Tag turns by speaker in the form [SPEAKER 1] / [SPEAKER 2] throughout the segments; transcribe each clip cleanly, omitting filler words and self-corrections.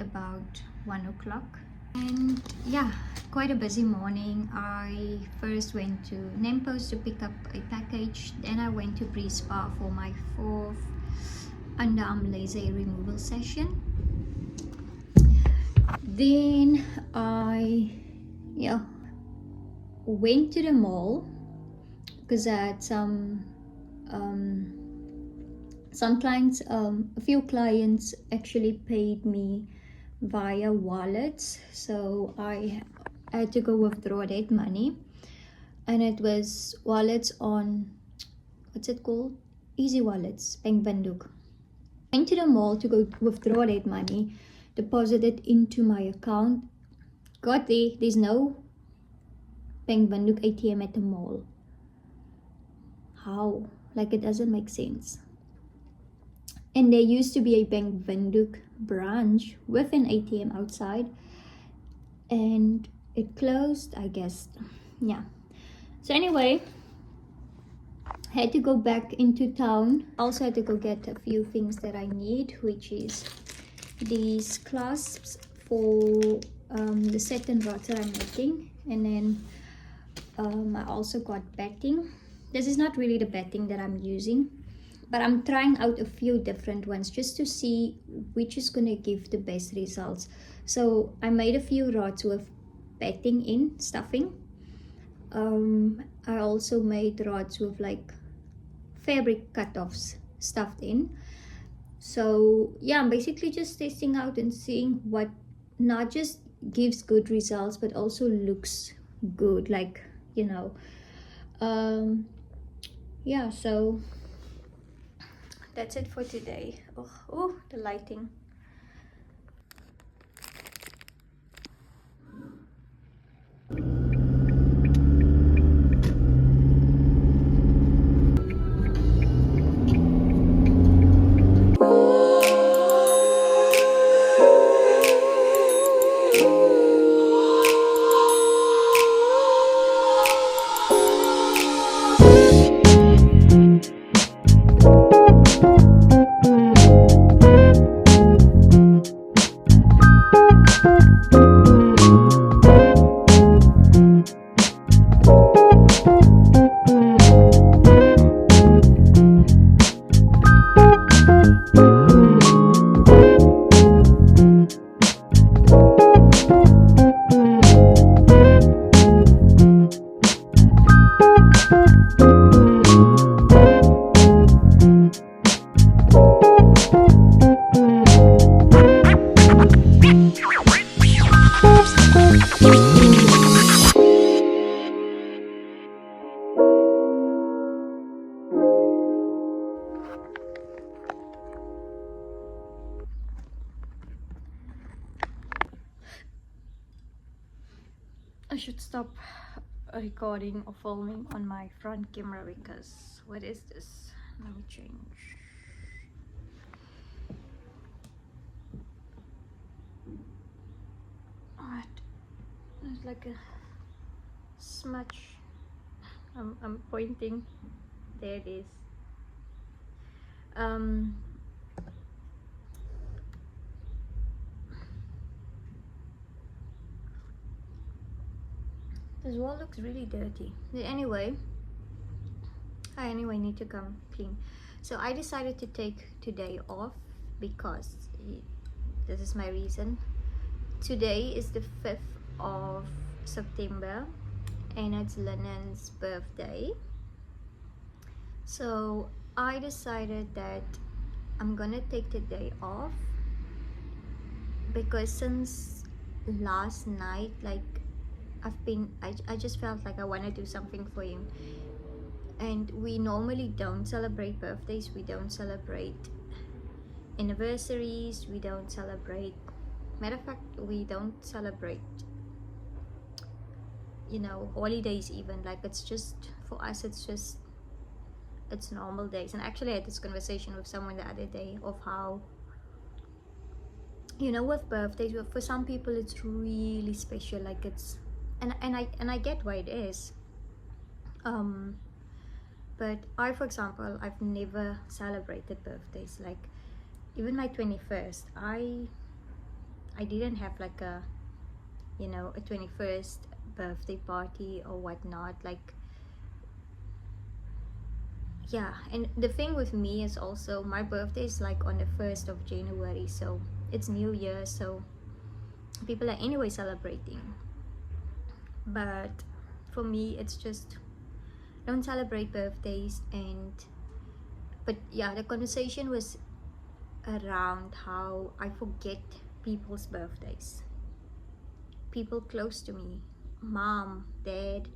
[SPEAKER 1] about 1 o'clock. And yeah, quite a busy morning. I first went to Nempo's to pick up a package. Then I went to Pre-Spa for my 4th underarm laser removal session. Then I went to the mall because I had some clients, a few clients actually paid me via wallets, so I had to go withdraw that money, and it was wallets on, what's it called, easy wallets, Bank Banduk. Went to the mall to go withdraw that money, deposit it into my account. Got there's no Bank Banduk ATM at the mall. How? Like, it doesn't make sense. And there used to be a Bank Banduk branch with an ATM outside, and it closed, I guess. Yeah. So anyway, had to go back into town. Also had to go get a few things that I need, which is these clasps for the satin rods that I'm making, and then I also got batting. This is not really the batting that I'm using, but I'm trying out a few different ones just to see which is going to give the best results. So I made a few rods with batting in, stuffing. I also made rods with like fabric cut-offs stuffed in. So yeah, I'm basically just testing out and seeing what not just gives good results but also looks good, like, you know. Yeah, so that's it for today. Oh, the lighting. I should stop recording or filming on my front camera because what is this? Let me change. What? There's like a smudge. I'm pointing. There it is. This wall looks really dirty. Anyway, I need to come clean. So I decided to take today off because this is my reason. Today is the 5th of September and it's Linden's birthday. So I decided that I'm gonna take the day off because since last night, like, I just felt like I want to do something for him. And we normally don't celebrate birthdays, we don't celebrate anniversaries, we don't celebrate, matter of fact, we don't celebrate, you know, holidays even. Like, it's just, for us, it's normal days. And actually I had this conversation with someone the other day of how, you know, with birthdays, for some people it's really special, like it's, and I get why it is, but I, for example, I've never celebrated birthdays. Like, even my 21st, I I didn't have like a, you know, a 21st birthday party or whatnot. Like, yeah. And the thing with me is also my birthday is like on the 1st of January, so it's New Year, so people are anyway celebrating. But for me, it's just, I don't celebrate birthdays. And but yeah, the conversation was around how I forget people's birthdays, people close to me, mom, dad,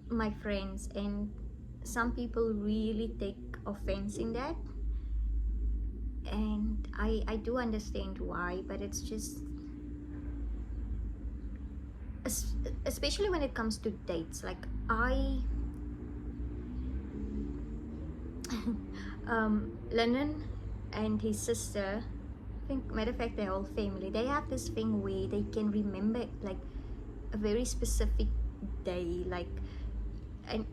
[SPEAKER 1] my friends, and some people really take offense in that. And I do understand why, but it's just, especially when it comes to dates, like Linden and his sister, I think, matter of fact, their whole family, they have this thing where they can remember like a very specific day, like, and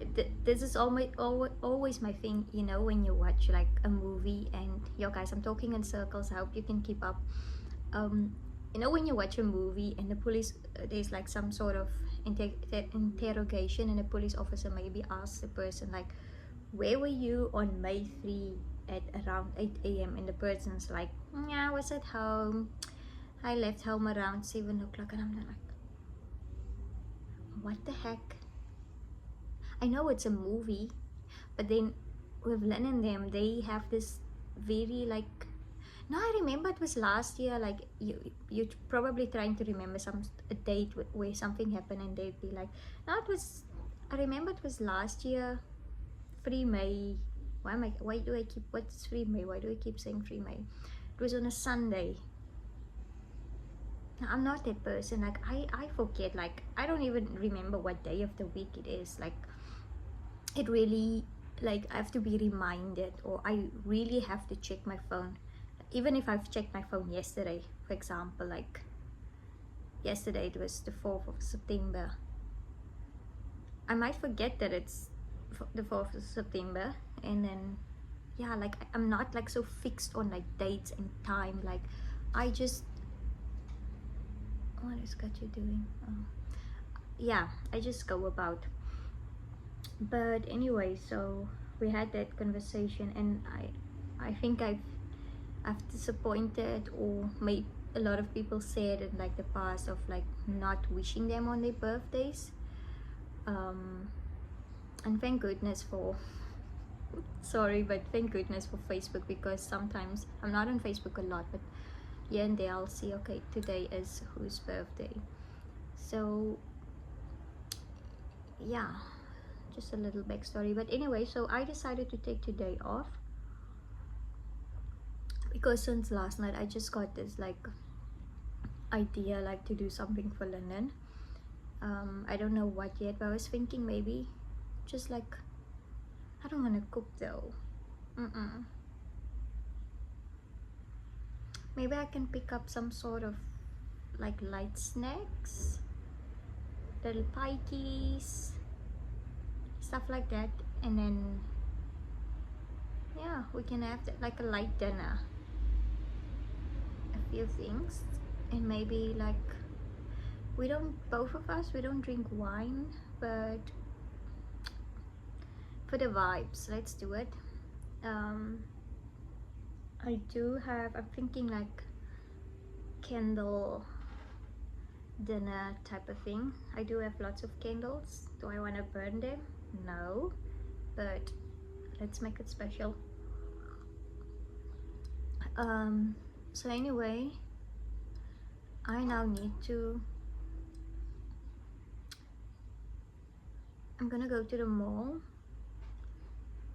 [SPEAKER 1] this is always my thing, you know, when you watch like a movie, and yo guys, I'm talking in circles, I hope you can keep up. You know, when you watch a movie and the police, there's like some sort of interrogation, and a police officer maybe asks the person like, where were you on May 3 at around 8 a.m. and the person's like, yeah, I was at home, I left home around 7 o'clock, and I'm like, what the heck? I know it's a movie, but then with Len and them, they have this very like, no, I remember it was last year, like you're probably trying to remember a date where something happened, and they'd be like, no, it was, I remember it was last year, 3 May. Why do I keep, what's 3 May? Why do I keep saying 3 May? It was on a Sunday. Now, I'm not that person, like I forget, like I don't even remember what day of the week it is. Like, it really, like, I have to be reminded, or I really have to check my phone. Even if I've checked my phone yesterday, for example, like yesterday it was the 4th of September, I might forget that it's the 4th of September. And then, yeah, like I'm not like so fixed on like dates and time. Like, I just, what is Katya doing? Oh. Yeah, I just go about. But anyway, so we had that conversation, and I think I've disappointed, or made a lot of people said in like the past, of like not wishing them on their birthdays. And thank goodness for sorry, but thank goodness for Facebook, because sometimes I'm not on Facebook a lot, but here and there I'll see, okay, today is whose birthday. So yeah, just a little backstory. But anyway, so I decided to take today off, because since last night I just got this like idea, like to do something for Linden. I don't know what yet, but I was thinking maybe just like, I don't want to cook though. Maybe I can pick up some sort of like light snacks, little pikes, stuff like that, and then yeah, we can have that, like a light dinner, a few things. And maybe like, both of us, we don't drink wine, but for the vibes, let's do it. I do have, I'm thinking like candle dinner type of thing. I do have lots of candles. Do I want to burn them? No, but let's make it special. So anyway, I now need to, I'm gonna go to the mall,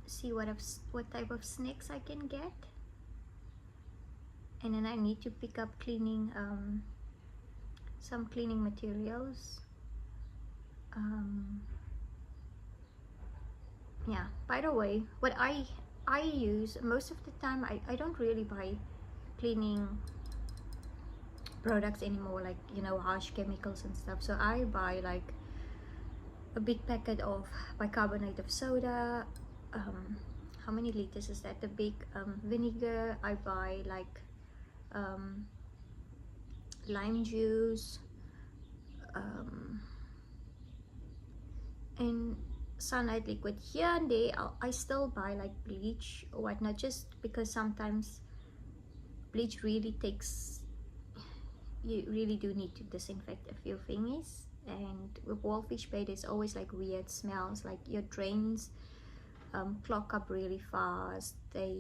[SPEAKER 1] see what type of snacks I can get, and then I need to pick up cleaning, some cleaning materials. Yeah, by the way, what I use most of the time, I don't really buy cleaning products anymore, like, you know, harsh chemicals and stuff. So I buy like a big packet of bicarbonate of soda. How many liters is that? The big vinegar. I buy like lime juice, and sunlight liquid. Here and there I still buy like bleach or whatnot, just because sometimes bleach really takes, you really do need to disinfect a few things. And with Wallfish Bay there's always like weird smells, like your drains clog up really fast. They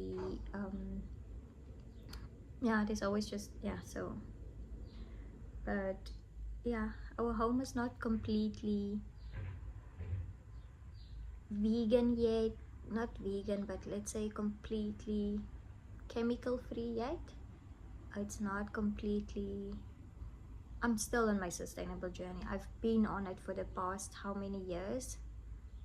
[SPEAKER 1] yeah, there's always just, yeah. So but yeah, our home is not completely vegan yet, not vegan, but let's say completely chemical free yet. It's not completely, I'm still on my sustainable journey. I've been on it for the past how many years,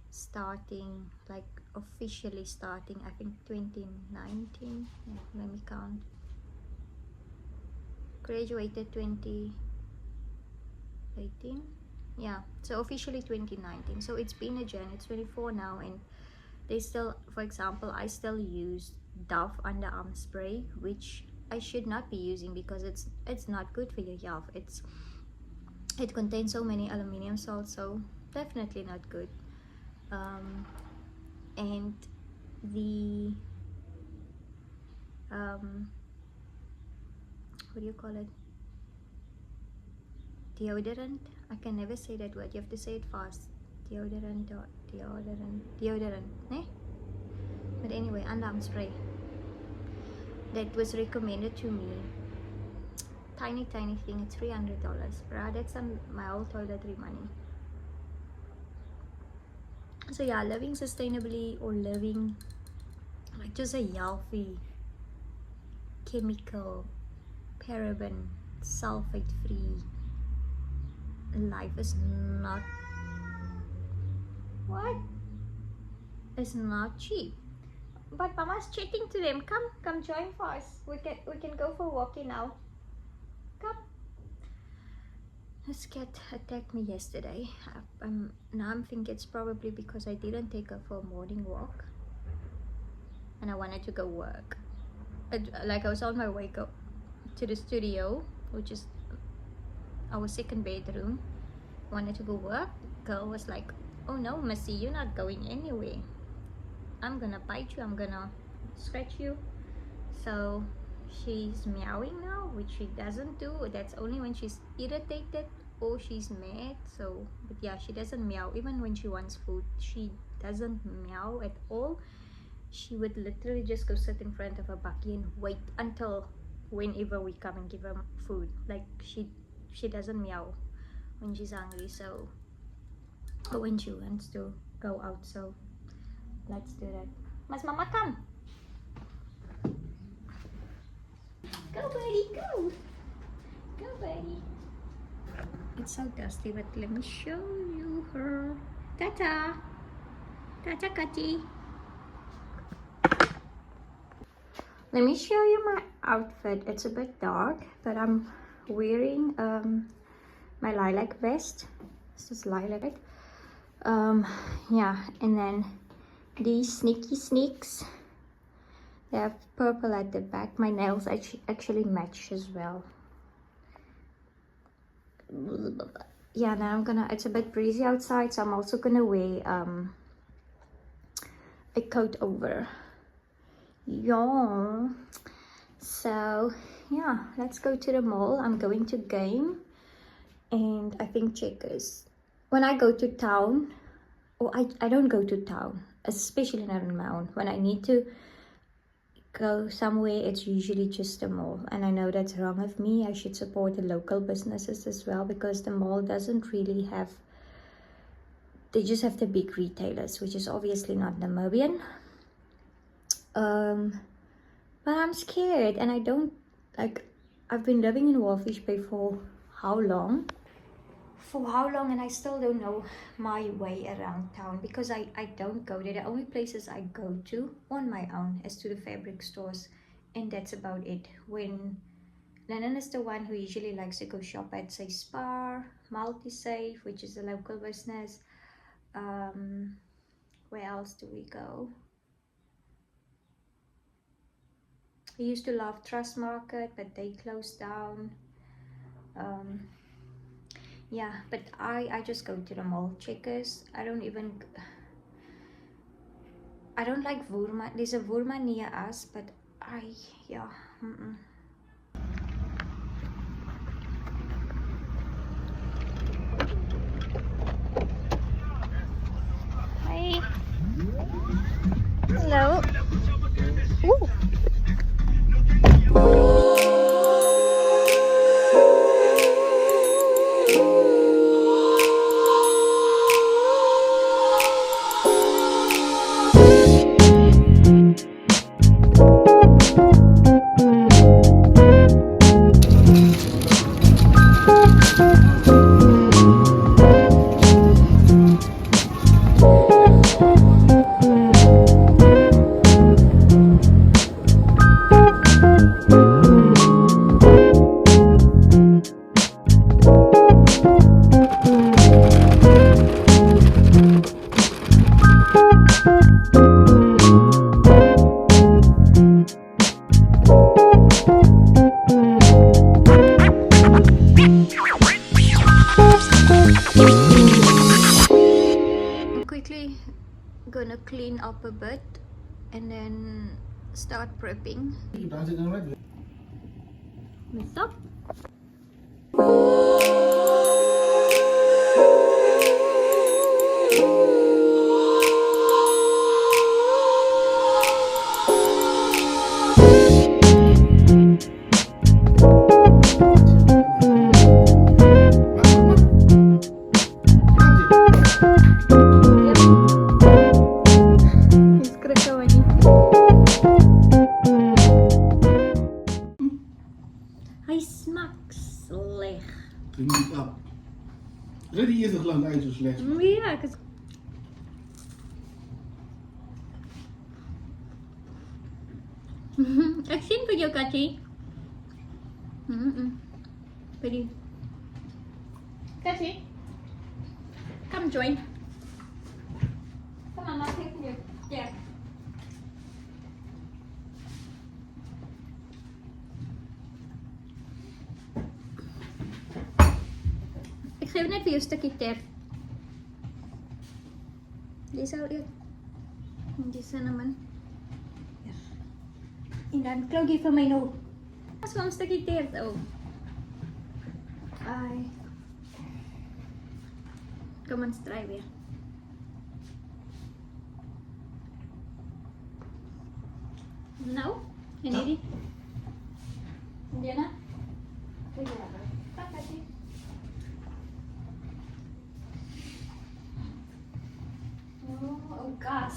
[SPEAKER 1] starting like officially starting I think 2019. Yeah, let me count. Graduated 2018. Yeah, so officially 2019. So it's been a journey. It's 24 now, and they still, for example, I still use Dove underarm spray, which I should not be using because it's not good for your health. It contains so many aluminum salts, so definitely not good. And the what do you call it, deodorant, I can never say that word, you have to say it fast. Deodorant, eh? But anyway, underarm spray that was recommended to me, tiny thing, it's $300, bruh. That's on my old toiletry money. So yeah, living sustainably, or living like just a healthy, chemical, paraben, sulfate free life is not, what, it's not cheap. But mama's chatting to them. Come join for us. We can go for walking now. Come. This cat attacked me yesterday. Now I'm thinking it's probably because I didn't take her for a morning walk, and I wanted to go work. Like I was on my way to the studio, which is our second bedroom. Wanted to go work. Girl was like, "Oh no, Missy, you're not going anywhere. I'm gonna bite you. I'm gonna scratch you." So she's meowing now, which she doesn't do. That's only when she's irritated or she's mad. So but yeah, she doesn't meow even when she wants food. She doesn't meow at all. She would literally just go sit in front of a bucky and wait until whenever we come and give her food. Like she doesn't meow when she's hungry, so, or when she wants to go out. So let's do that. Mas mama, come. Go, buddy, go. Go, buddy. It's so dusty, but let me show you her. Tata. Tata, Kati. Let me show you my outfit. It's a bit dark, but I'm wearing my lilac vest. This is lilac. Yeah, and then these sneaky sneaks. They have purple at the back. My nails actually match as well. Yeah, now it's a bit breezy outside, so I'm also gonna wear a coat over. Yeah. So yeah, let's go to the mall. I'm going to game, and I think Checkers. When I go to town, or I don't go to town, especially not on my own. When I need to go somewhere, it's usually just a mall, and I know that's wrong of me. I should support the local businesses as well, because the mall doesn't really have, they just have the big retailers, which is obviously not Namibian. But I'm scared, and I don't, like, I've been living in Wallfish Bay for how long, and I still don't know my way around town, because I don't go there. The only places I go to on my own is to the fabric stores, and that's about it. When Linden is the one who usually likes to go shop at, say, Spar, Multisafe, which is a local business. Where else do we go? I used to love Trust Market, but they closed down. Yeah, but I just go to the mall. Checkers, I don't like Woermann. There's a Woermann near us, but yeah. Hi. Hello. Ooh. Quickly gonna clean up a bit and then start prepping. What's up? Hij smaakt slecht.
[SPEAKER 2] Drink niet op. Ready is nog lang uit zo slecht.
[SPEAKER 1] Ja, ik het. Ik zie voor jou, Katje. Pretty. Katje, come join. Come on, I'll take you. Yeah. Ik geef net weer een stukje tip. Die zou eet. Die cinnamon. Ja. En dan klok je van mij nou. Dat is wel een stukje teert ook. Ai. Kom eens, draai weer. Nou, en hierdie? Diana? Kijk hier aan. Pak Katje. Oh, gas.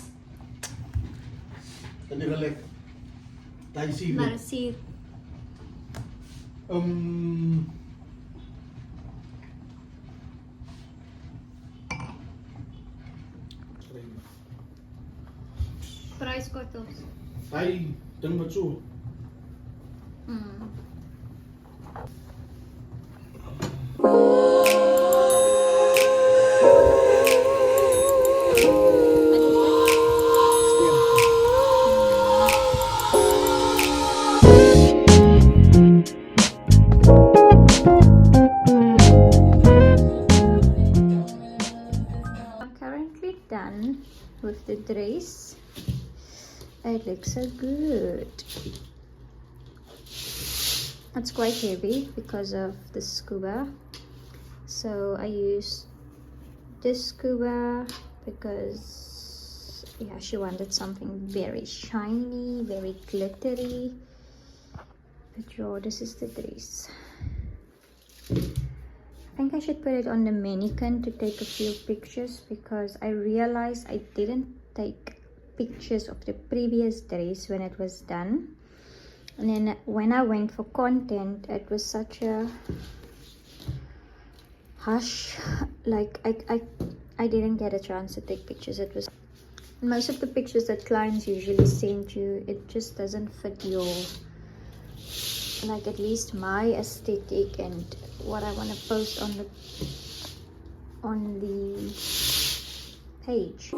[SPEAKER 2] Dat is wel lekker. Dat je ziet.
[SPEAKER 1] Maar het is hier. Prijskortels.
[SPEAKER 2] Hij, dan wat zo.
[SPEAKER 1] I'm currently done with the dress. It looks so good. It's quite heavy because of the scuba, so I used this scuba because yeah, she wanted something very shiny, very glittery. But yeah, this is the dress. I think I should put it on the mannequin to take a few pictures because I realized I didn't take pictures of the previous dress when it was done, and then when I went for content it was such a hush, like I didn't get a chance to take pictures. It was most of the pictures that clients usually send you, it just doesn't fit your, like, at least my aesthetic and what I want to post on the page.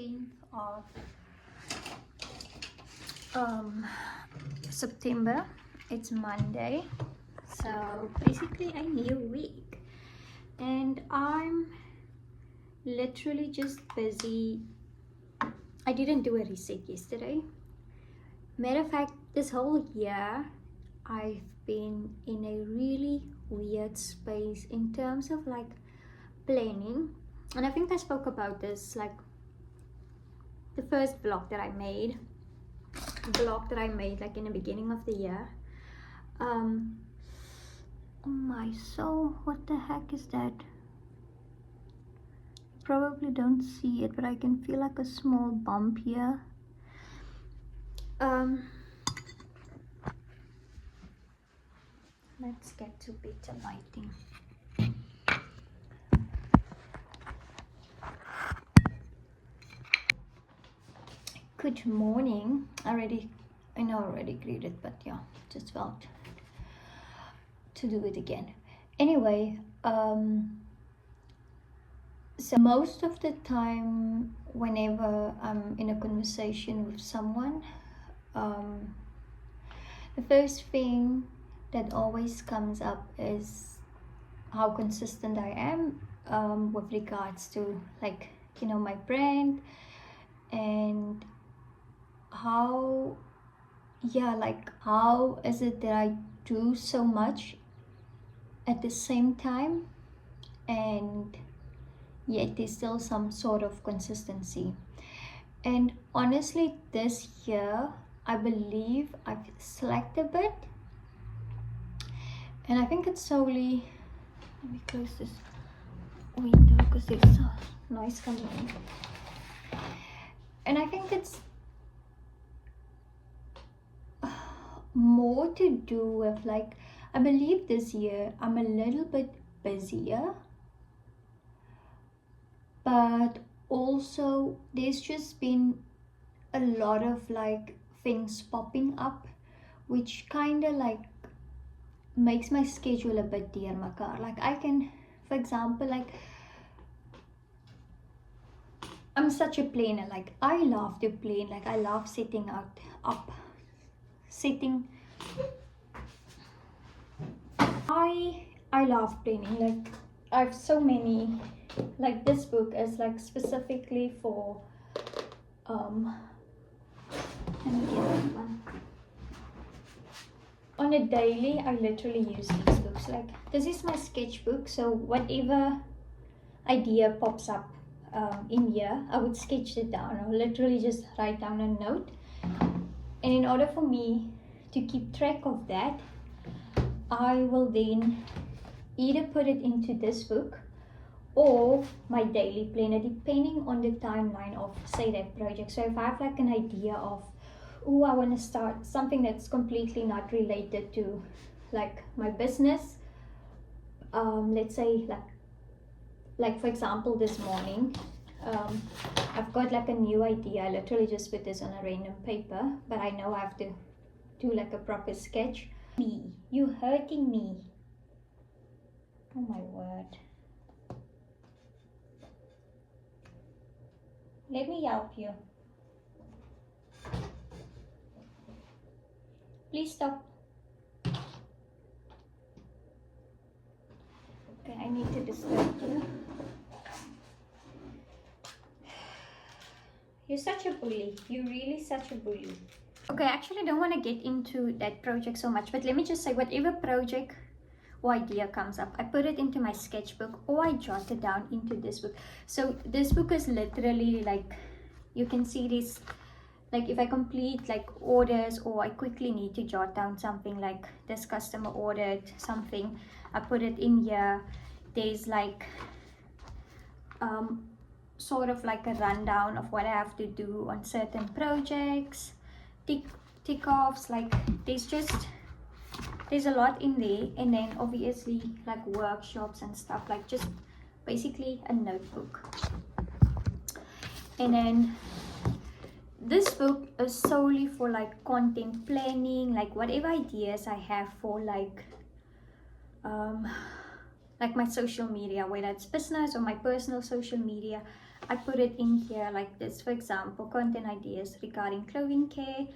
[SPEAKER 1] 16th of September. It's Monday, so basically a new week, and I'm literally just busy. I didn't do a reset yesterday. Matter of fact, this whole year I've been in a really weird space in terms of like planning, and I think I spoke about this like the first vlog that I made like in the beginning of the year. Oh my soul, what the heck is that? Probably don't see it, but I can feel like a small bump here. Let's get to better lighting. Good morning. I know I already greeted, but yeah, just felt to do it again. Anyway, so most of the time whenever I'm in a conversation with someone, the first thing that always comes up is how consistent I am with regards to like, you know, my brand, and how is it that I do so much at the same time and yet there's still some sort of consistency. And honestly, this year I believe I've slacked a bit, and I think it's solely, let me close this window because there's noise coming in, and I think it's more to do with like, I believe this year I'm a little bit busier, but also there's just been a lot of like things popping up which kind of like makes my schedule a bit deurmekaar. Like I can, for example, like I'm such a planner. Like I love to plan. Like I love setting I love planning. Like I have so many, like this book is like specifically for let me get that one. On a daily, I literally use these books. Like this is my sketchbook, so whatever idea pops up in here, I would sketch it down or literally just write down a note. And in order for me to keep track of that, I will then either put it into this book or my daily planner, depending on the timeline of, say, that project. So if I have like an idea of, oh, I want to start something that's completely not related to like my business, let's say like for example this morning, I've got like a new idea. I literally just put this on a random paper, but I know I have to do like a proper sketch. You hurting me. Oh my word. Let me help you. Please stop. Okay, I need to disturb you. You're such a bully. You're really such a bully. Okay, I actually don't want to get into that project so much, but let me just say, whatever project or idea comes up, I put it into my sketchbook or I jot it down into this book. So this book is literally like, you can see this, like if I complete like orders or I quickly need to jot down something like this customer ordered something, I put it in here. There's like sort of like a rundown of what I have to do on certain projects, tick offs, like there's a lot in there. And then obviously like workshops and stuff, like just basically a notebook. And then this book is solely for like content planning, like whatever ideas I have for like my social media, whether it's business or my personal social media, I put it in here like this. For example, content ideas regarding clothing care,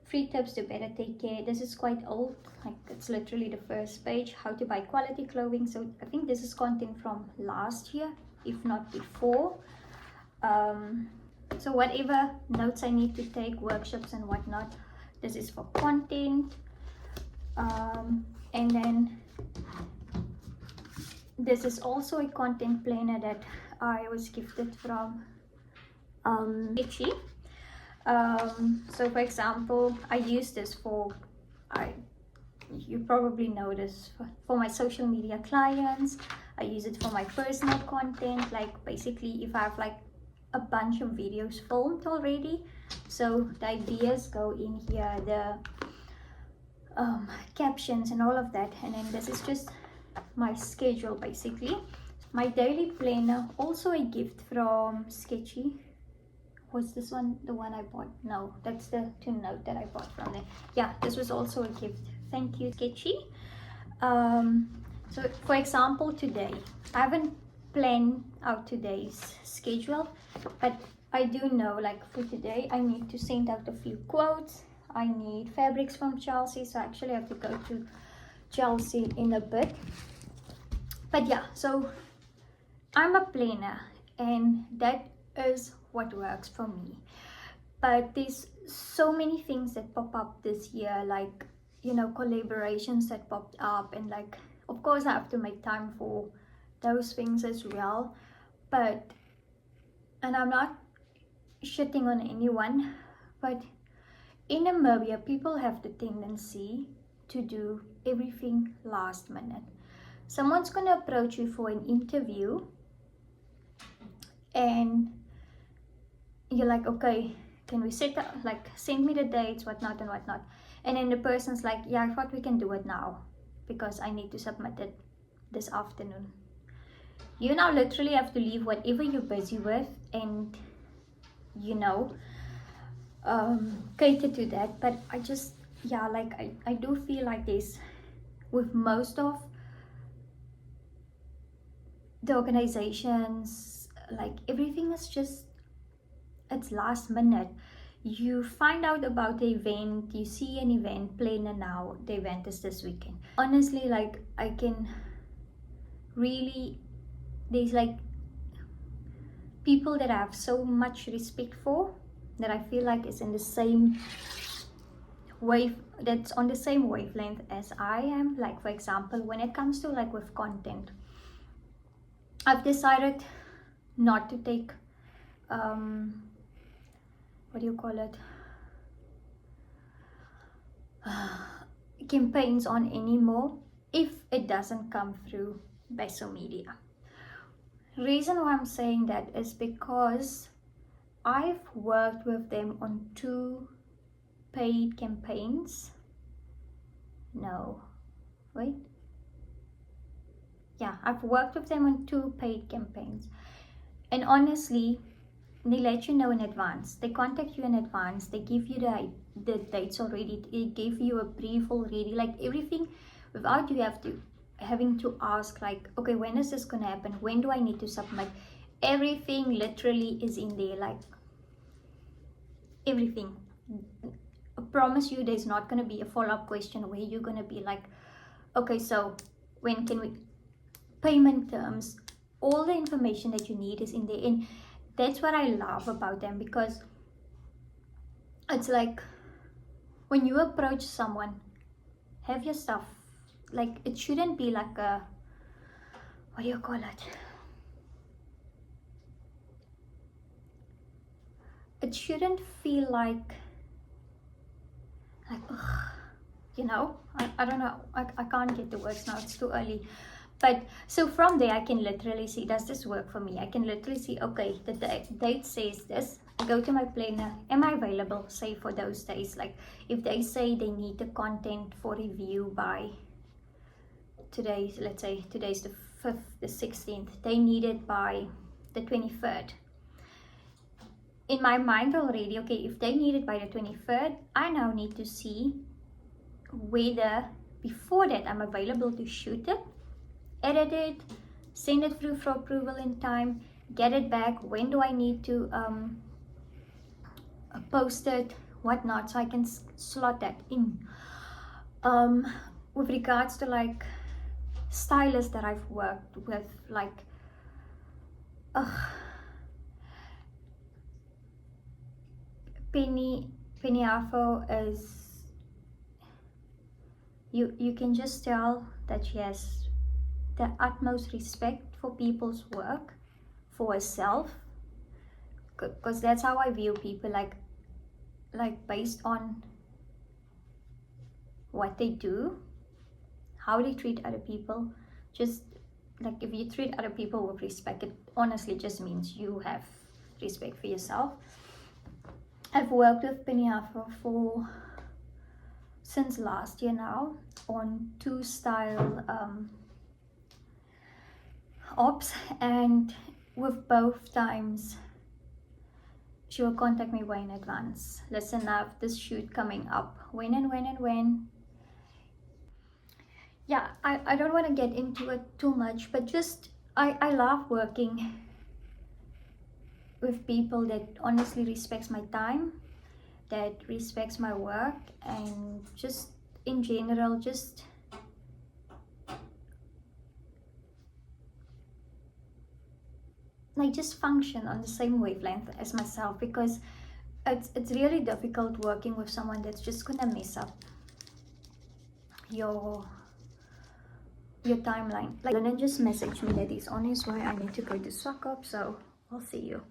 [SPEAKER 1] free tips to better take care. This is quite old, like it's literally the first page, how to buy quality clothing. So I think this is content from last year, if not before. So whatever notes I need to take, workshops and whatnot, this is for content. And then this is also a content planner that I was gifted from Itchy. So for example, I use this for, you probably know this, for my social media clients. I use it for my personal content, like basically if I have like a bunch of videos filmed already, so the ideas go in here, the captions and all of that. And then this is just my schedule basically. My daily planner, also a gift from Sketchy. Was this one the one I bought? No, that's the to note that I bought from there. Yeah, this was also a gift. Thank you, Sketchy. So for example, today I haven't planned out today's schedule, but I do know like for today I need to send out a few quotes. I need fabrics from Chelsea, so I actually have to go to Chelsea in a bit. But yeah, so I'm a planner and that is what works for me. But there's so many things that pop up this year, like, you know, collaborations that popped up, and like of course I have to make time for those things as well. But, and I'm not shitting on anyone, but in Namibia people have the tendency to do everything last minute. Someone's gonna approach you for an interview and you're like, okay, can we set up, like send me the dates, whatnot and whatnot. And then the person's like, yeah, I thought we can do it now because I need to submit it this afternoon. You now literally have to leave whatever you're busy with and, you know, cater to that. But I just, yeah, like I do feel like this with most of the organizations, like everything is just, it's last minute. You find out about the event, you see an event planner now, the event is this weekend. Honestly, like I can really, there's like people that I have so much respect for, that I feel like is in the same wave, that's on the same wavelength as I am. Like for example, when it comes to like with content, I've decided not to take what do you call it, campaigns on anymore if it doesn't come through Beso Media. Reason why I'm saying that is because I've worked with them on 2 paid campaigns. No, wait. Yeah, I've worked with them on 2 paid campaigns. And honestly, they let you know in advance. They contact you in advance. They give you the dates already. They give you a brief already. Like everything, without you having to ask like, okay, when is this gonna happen? When do I need to submit? Everything literally is in there. Like everything. I promise you, there's not gonna be a follow-up question where you're gonna be like, okay, so when can we? Payment terms. All the information that you need is in there. And that's what I love about them, because it's like when you approach someone, have your stuff, like it shouldn't be like a, what do you call it? It shouldn't feel like ugh, you know, I don't know, I can't get the words now, it's too early. But so from there I can literally see, does this work for me? I can literally see, okay, the date says this. I go to my planner, am I available, say for those days? Like if they say they need the content for review by today, let's say today's the 5th, the 16th, they need it by the 23rd. In my mind already, okay, if they need it by the 23rd, I now need to see whether before that I'm available to shoot it, edit it, send it through for approval in time, get it back, when do I need to post it, whatnot, so I can slot that in. With regards to like stylists that I've worked with, like Penny Afro is, you can just tell that she has the utmost respect for people's work, for herself, because that's how I view people, like based on what they do, how they treat other people. Just like if you treat other people with respect, it honestly just means you have respect for yourself. I've worked with Penny Afro since last year now on 2 style ops, and with both times she will contact me way in advance. Listen, I have this shoot coming up, when and when. Yeah, I don't want to get into it too much, but just I love working with people that honestly respects my time, that respects my work, and just in general just function on the same wavelength as myself, because it's really difficult working with someone that's just gonna mess up your timeline. Like Linden just messaged me that he's on his way. I need to go to stock up, so I'll see you.